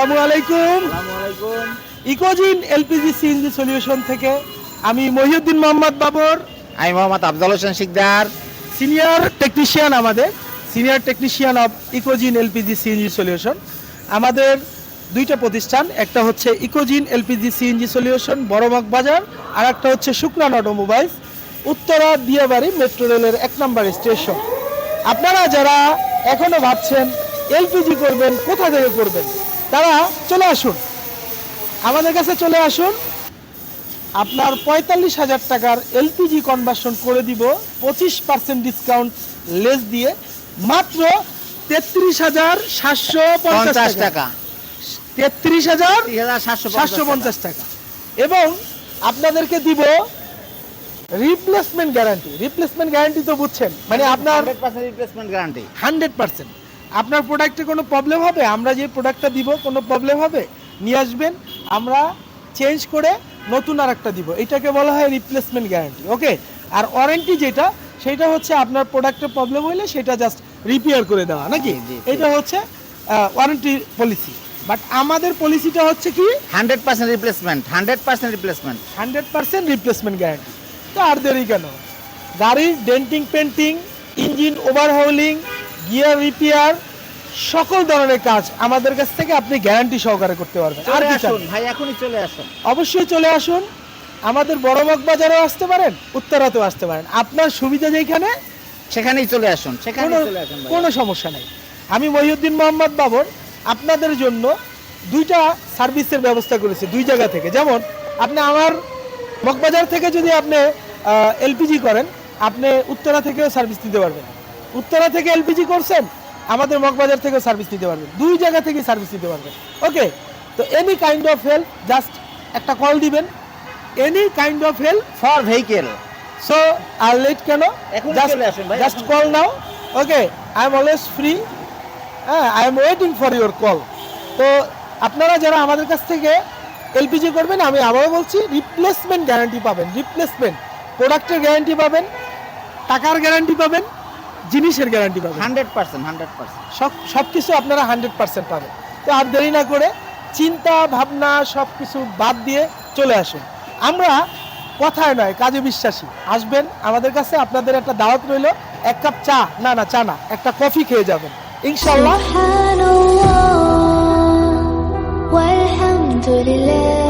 আসসালামু আলাইকুম। ইকোজিন LPG CNG solution থেকে আমি মহিউদ্দিন মোহাম্মদ বাবর, আমি Mohammad Afzal Hossain Shikder, senior technician of Ecogen LPG CNG solution. আমাদের দুইটা প্রতিষ্ঠান, একটা হচ্ছে Ecogen LPG CNG solution Borobag Bazar, আর একটা হচ্ছে শুক্রান অটোমোবাইলস, উত্তরা দিয়াবাড়ি মেট্রো রেলের 1 নম্বর স্টেশন। আপনারা যারা এখনো ভাবছেন এলপিজি করবেন, কোথা থেকে করবেন, তারা চলে আসুন, আমাদের কাছে চলে আসুন। আপনার 45,000 টাকার এলপিজি কনভার্সন করে দিব 25% ডিসকাউন্ট লেস দিয়ে মাত্র 33,750 টাকা। 33,750 টাকা। এবং আপনাদেরকে দিব রিপ্লেসমেন্ট গ্যারান্টি তো বুঝছেন, মানে আপনার 100% রিপ্লেসমেন্ট গ্যারান্টি। 100% আপনার প্রোডাক্টে কোনো প্রবলেম হবে, আমরা যে প্রোডাক্টটা দিব কোনো প্রবলেম হবে, নিয়ে আসবেন, আমরা চেঞ্জ করে নতুন আর একটা দিব। এটাকে বলা হয় রিপ্লেসমেন্ট গ্যারান্টি। ওকে, আর ওয়ারেন্টি যেটা, সেটা হচ্ছে আপনার প্রোডাক্টের প্রবলেম হলে সেটা জাস্ট রিপেয়ার করে দেওয়া, নাকি? এটা হচ্ছে ওয়ারেন্টি পলিসি। বাট আমাদের পলিসিটা হচ্ছে কি 100% রিপ্লেসমেন্ট, 100% রিপ্লেসমেন্ট। 100% replacement guarantee. তো আর দেরি কেন, গাড়ির denting painting, engine overhauling, gear repair, সকল ধরনের কাজ আমাদের কাছ থেকে আপনি গ্যারান্টি সহকারে করতে পারবেন। আর কি চান? ভাই এখনই চলে আসুন, অবশ্যই চলে আসুন। আমাদের বড়বাগ বাজারেও আসতে পারেন, উত্তরাতেও আসতে পারেন, আপনার সুবিধা যেখানে সেখানেই চলে আসুন, সেখানেই চলে আসুন, কোনো সমস্যা নেই। আমি মহিউদ্দিন মোহাম্মদ বাবর আপনাদের জন্য দুইটা সার্ভিসের ব্যবস্থা করেছি দুই জায়গা থেকে। যেমন আপনি আমার মগবাজার থেকে যদি আপনি এলপিজি করেন, আপনি উত্তরা থেকেও সার্ভিস দিতে পারবেন। উত্তরা থেকে এলপিজি করছেন, আমাদের মগবাজার থেকেও সার্ভিস দিতে পারবেন, দুই জায়গা থেকে সার্ভিস দিতে পারবেন। ওকে, তো any kind of help, just একটা কল দিবেন, any kind of help for vehicle. So আর লেট কেন, চলে আসুন ভাই, just call now. Okay, I am always free, I am waiting for your call. তো আপনারা যারা আমাদের কাছ থেকে এলপিজি করবেন, আমি আবারও বলছি, রিপ্লেসমেন্ট গ্যারান্টি পাবেন, রিপ্লেসমেন্ট প্রোডাক্টের গ্যারান্টি পাবেন, টাকার গ্যারান্টি পাবেন, জিনিসের গ্যারান্টি পাবেন। 100%। সব কিছু আপনারা 100% পাবেন। তো আর দেরি না করে চিন্তা ভাবনা সব কিছু বাদ দিয়ে চলে আসুন। আমরা কথায় নয় কাজে বিশ্বাসী। আসবেন আমাদের কাছে, আপনাদের একটা দাওয়াত রইল, এক কাপ চা না, একটা কফি খেয়ে যাবেন ইনশাআল্লাহ। সুবহানাল্লাহ ওয়ালহামদুলিল্লাহ।